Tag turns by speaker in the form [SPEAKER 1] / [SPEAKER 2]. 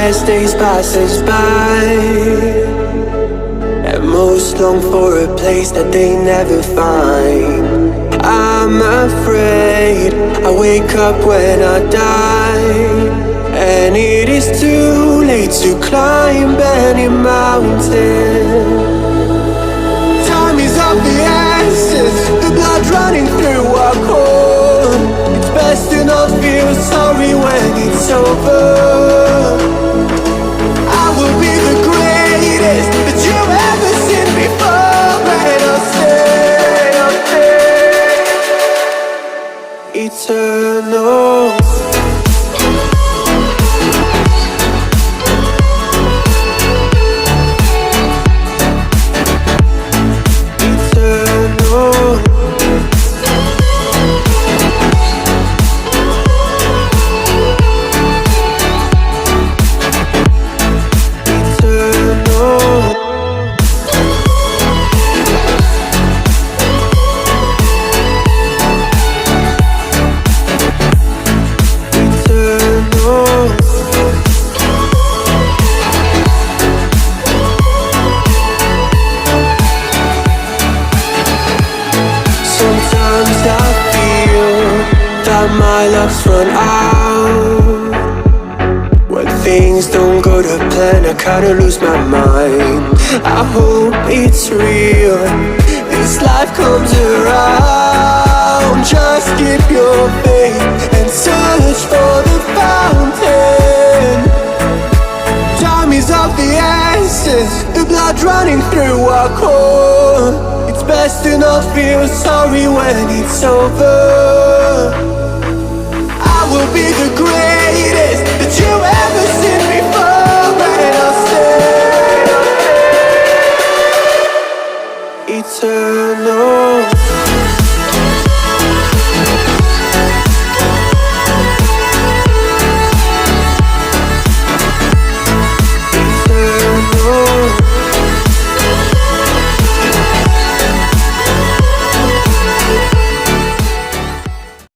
[SPEAKER 1] Best days passes by, and most long for a place that they never find. I'm afraid I wake up when I die, and it is too late to climb any mountain. Time is of the essence, the blood running through our core. It's best to not feel sorry when it's over. That you've ever seen before, and I'll stay eternal. My luck's run out. When things don't go to plan, I kinda lose my mind. I hope it's real, this life comes around. Just keep your faith and search for the fountain. Time is of the essence, the blood running through our core. It's best to not feel sorry when it's over.